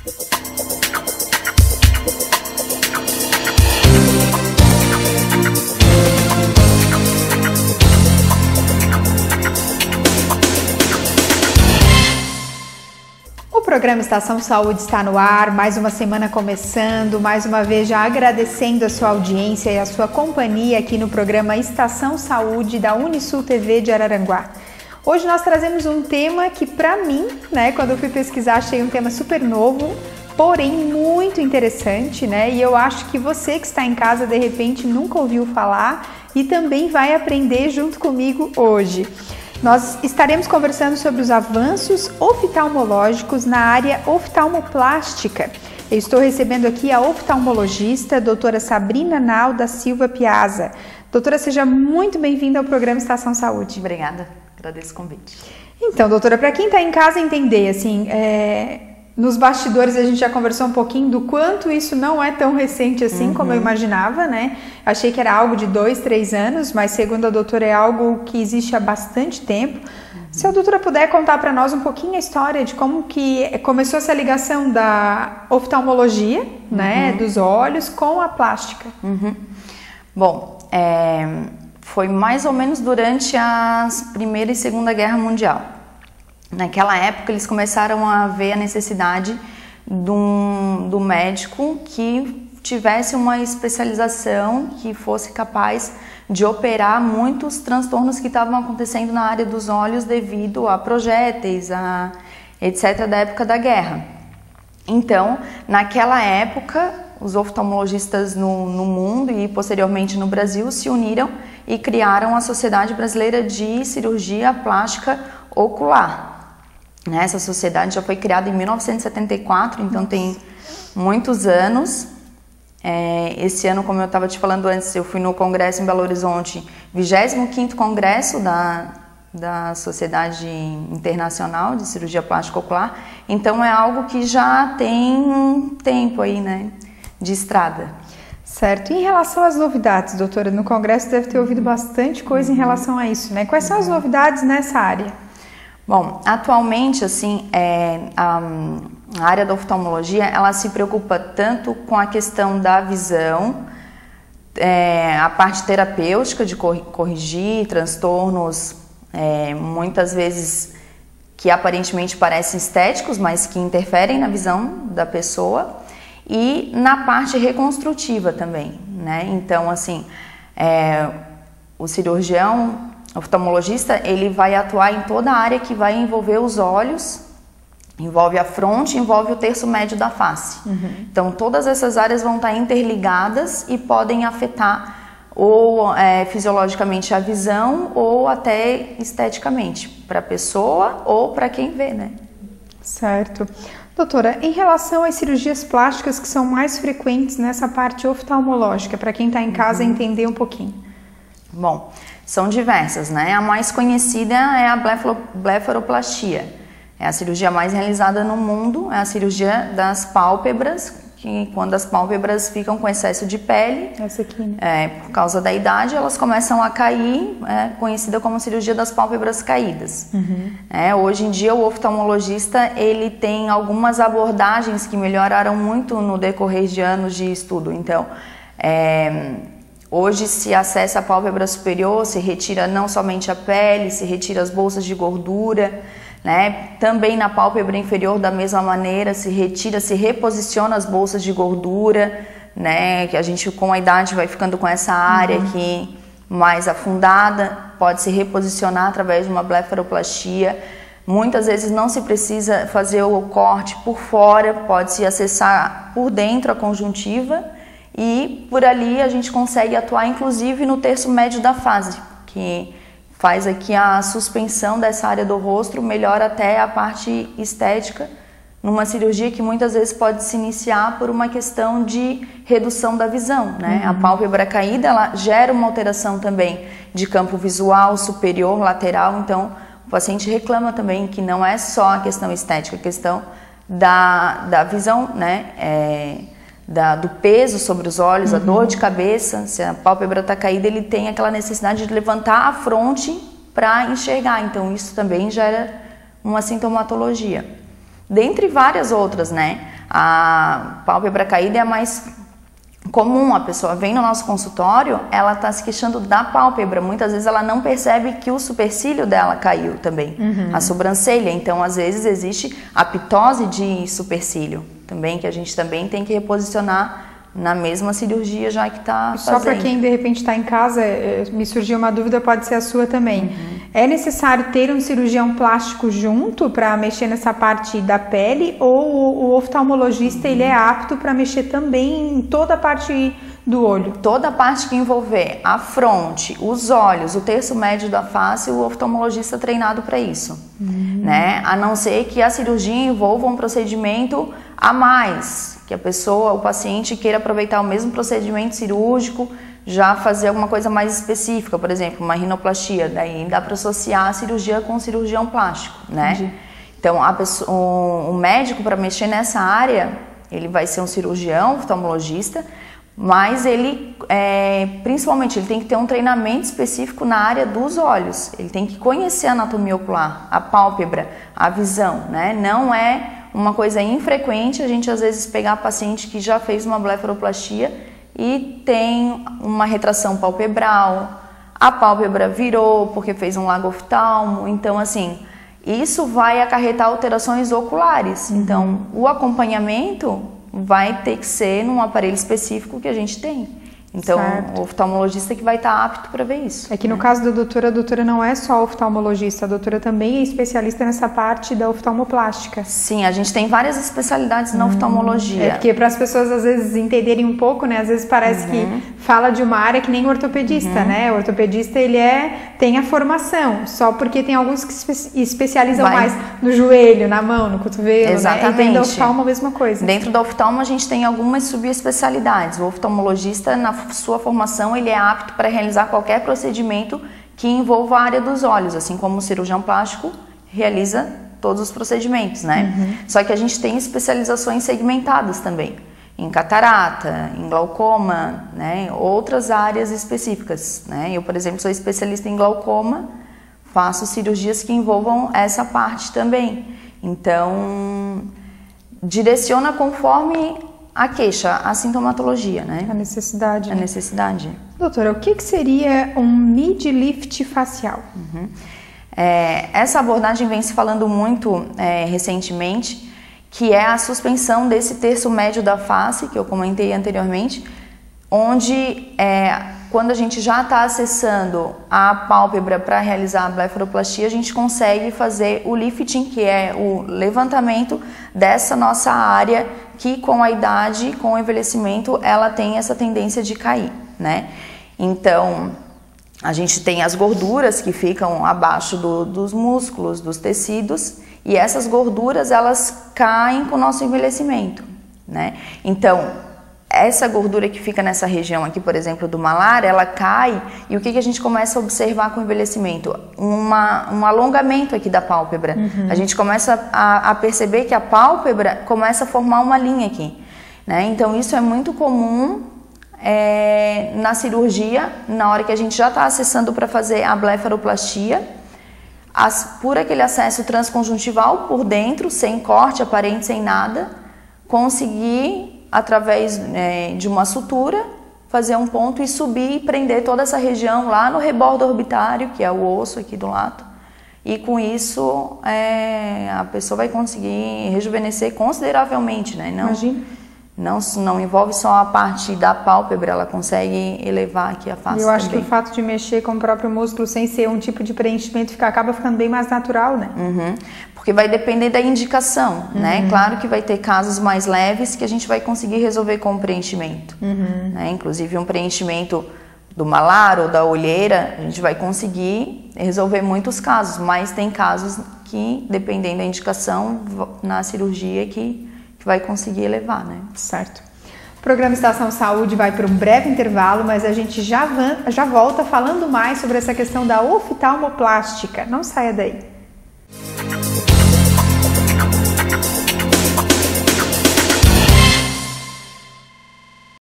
O programa Estação Saúde está no ar, mais uma semana começando, mais uma vez já agradecendo a sua audiência e a sua companhia aqui no programa Estação Saúde da Unisul TV de Araranguá. Hoje nós trazemos um tema que para mim, quando eu fui pesquisar, achei um tema super novo, porém muito interessante, e eu acho que você que está em casa de repente nunca ouviu falar e também vai aprender junto comigo hoje. Nós estaremos conversando sobre os avanços oftalmológicos na área oftalmoplástica. Eu estou recebendo aqui a oftalmologista, a doutora Sabrina Nau da Silva Piazza. Doutora, seja muito bem-vinda ao programa Estação Saúde. Obrigada, agradeço o convite. Então, doutora, para quem está em casa entender, nos bastidores a gente já conversou um pouquinho do quanto isso não é tão recente assim como eu imaginava, Achei que era algo de 2, 3 anos, mas segundo a doutora é algo que existe há bastante tempo. Se a doutora puder contar para nós um pouquinho a história de como que começou essa ligação da oftalmologia, dos olhos com a plástica. Bom, foi mais ou menos durante a Primeira e Segunda Guerra Mundial. Naquela época eles começaram a ver a necessidade do médico que tivesse uma especialização que fosse capaz de operar muitos transtornos que estavam acontecendo na área dos olhos devido a projéteis, etc. da época da guerra. Então, naquela época, os oftalmologistas no mundo e posteriormente no Brasil se uniram e criaram a Sociedade Brasileira de Cirurgia Plástica Ocular. Essa sociedade já foi criada em 1974, então tem muitos anos. Esse ano, como eu estava te falando antes, eu fui no congresso em Belo Horizonte, 25º congresso da Sociedade Internacional de Cirurgia Plástica Ocular, então é algo que já tem um tempo aí, de estrada. Certo. E em relação às novidades, doutora, no congresso deve ter ouvido bastante coisa em relação a isso, Quais são as novidades nessa área? Bom, atualmente, a área da oftalmologia, ela se preocupa tanto com a questão da visão, a parte terapêutica de corrigir transtornos, muitas vezes que aparentemente parecem estéticos, mas que interferem na visão da pessoa, e na parte reconstrutiva também, Então, o cirurgião oftalmologista, ele vai atuar em toda a área que vai envolver os olhos, envolve a fronte, envolve o terço médio da face. Então, todas essas áreas vão estar interligadas e podem afetar ou fisiologicamente a visão ou até esteticamente, para a pessoa ou para quem vê, Certo. Doutora, em relação às cirurgias plásticas que são mais frequentes nessa parte oftalmológica, para quem está em casa entender um pouquinho. Bom, são diversas, A mais conhecida é a blefaroplastia. É a cirurgia mais realizada no mundo, é a cirurgia das pálpebras, que quando as pálpebras ficam com excesso de pele, essa aqui, por causa da idade, elas começam a cair, conhecida como cirurgia das pálpebras caídas. Hoje em dia o oftalmologista ele tem algumas abordagens que melhoraram muito no decorrer de anos de estudo. Então, hoje se acessa a pálpebra superior, se retira não somente a pele, se retira as bolsas de gordura, Também na pálpebra inferior da mesma maneira se retira, se reposiciona as bolsas de gordura, Que a gente com a idade vai ficando com essa área aqui mais afundada, pode se reposicionar através de uma blefaroplastia. Muitas vezes não se precisa fazer o corte por fora, pode-se acessar por dentro a conjuntiva e por ali a gente consegue atuar inclusive no terço médio da face, que faz aqui a suspensão dessa área do rosto, melhora até a parte estética, numa cirurgia que muitas vezes pode se iniciar por uma questão de redução da visão, A pálpebra caída, ela gera uma alteração também de campo visual, superior, lateral, então o paciente reclama também que não é só a questão estética, a questão da visão, do peso sobre os olhos, a dor de cabeça. Se a pálpebra está caída, ele tem aquela necessidade de levantar a fronte para enxergar, então isso também gera uma sintomatologia. Dentre várias outras, A pálpebra caída é a mais comum. A pessoa vem no nosso consultório, ela está se queixando da pálpebra. Muitas vezes ela não percebe que o supercílio dela caiu também, a sobrancelha. Então, às vezes, existe a ptose de supercílio também, que a gente também tem que reposicionar na mesma cirurgia já que está fazendo. Só para quem de repente está em casa, me surgiu uma dúvida, pode ser a sua também. É necessário ter um cirurgião plástico junto para mexer nessa parte da pele, ou o oftalmologista ele é apto para mexer também em toda a parte do olho? Toda a parte que envolver a fronte, os olhos, o terço médio da face, o oftalmologista é treinado para isso, né? A não ser que a cirurgia envolva um procedimento a mais, que a pessoa, o paciente queira aproveitar o mesmo procedimento cirúrgico, já fazer alguma coisa mais específica, por exemplo, uma rinoplastia, daí dá para associar a cirurgia com o cirurgião plástico, né? Entendi. Então, o médico, para mexer nessa área, ele vai ser um cirurgião, oftalmologista, mas ele, principalmente, ele tem que ter um treinamento específico na área dos olhos. Ele tem que conhecer a anatomia ocular, a pálpebra, a visão, né? Não é uma coisa infrequente a gente, às vezes, pegar paciente que já fez uma blefaroplastia e tem uma retração palpebral, a pálpebra virou porque fez um lagoftalmo. Então, assim, isso vai acarretar alterações oculares. Então, o acompanhamento vai ter que ser num aparelho específico que a gente tem. Então, certo. O oftalmologista que vai estar apto para ver isso. É que no caso da doutora, a doutora não é só oftalmologista, a doutora também é especialista nessa parte da oftalmoplástica. Sim, a gente tem várias especialidades na oftalmologia. É porque para as pessoas às vezes entenderem um pouco, né? Às vezes parece que fala de uma área que nem o ortopedista, né? O ortopedista, ele tem a formação, só porque tem alguns que se especializam mais no joelho, na mão, no cotovelo. Exatamente. Né? E dentro da oftalmo a mesma coisa. Dentro da oftalmo a gente tem algumas subespecialidades. O oftalmologista, na sua formação, ele é apto para realizar qualquer procedimento que envolva a área dos olhos, assim como o cirurgião plástico realiza todos os procedimentos, né? Só que a gente tem especializações segmentadas também, em catarata, em glaucoma, né? Outras áreas específicas, né? Eu, por exemplo, sou especialista em glaucoma, faço cirurgias que envolvam essa parte também. Então, direciona conforme a queixa, a sintomatologia, né? A necessidade. A necessidade. Doutora, o que seria um mid-lift facial? Essa abordagem vem se falando muito recentemente, que é a suspensão desse terço médio da face, que eu comentei anteriormente, onde quando a gente já está acessando a pálpebra para realizar a blefaroplastia, a gente consegue fazer o lifting, que é o levantamento dessa nossa área que com a idade, com o envelhecimento, ela tem essa tendência de cair, né? Então, a gente tem as gorduras que ficam abaixo dos músculos, dos tecidos, e essas gorduras, elas caem com o nosso envelhecimento, né? Então, essa gordura que fica nessa região aqui, por exemplo, do malar, ela cai, e o que a gente começa a observar com o envelhecimento? Um alongamento aqui da pálpebra. A gente começa a perceber que a pálpebra começa a formar uma linha aqui, né? Então, isso é muito comum na cirurgia, na hora que a gente já está acessando para fazer a blefaroplastia, por aquele acesso transconjuntival por dentro, sem corte aparente, sem nada, conseguir, através de uma sutura, fazer um ponto e subir e prender toda essa região lá no rebordo orbitário, que é o osso aqui do lado. E com isso, a pessoa vai conseguir rejuvenescer consideravelmente, né? Imagina. Não envolve só a parte da pálpebra, ela consegue elevar aqui a face. Eu acho que o fato de mexer com o próprio músculo sem ser um tipo de preenchimento acaba ficando bem mais natural, né? Porque vai depender da indicação, né? Claro que vai ter casos mais leves que a gente vai conseguir resolver com o preenchimento. Né? Inclusive um preenchimento do malar ou da olheira, a gente vai conseguir resolver muitos casos, mas tem casos que, dependendo da indicação, na cirurgia que vai conseguir elevar, né? Certo. O programa Estação Saúde vai para um breve intervalo, mas a gente já volta falando mais sobre essa questão da oftalmoplástica. Não saia daí.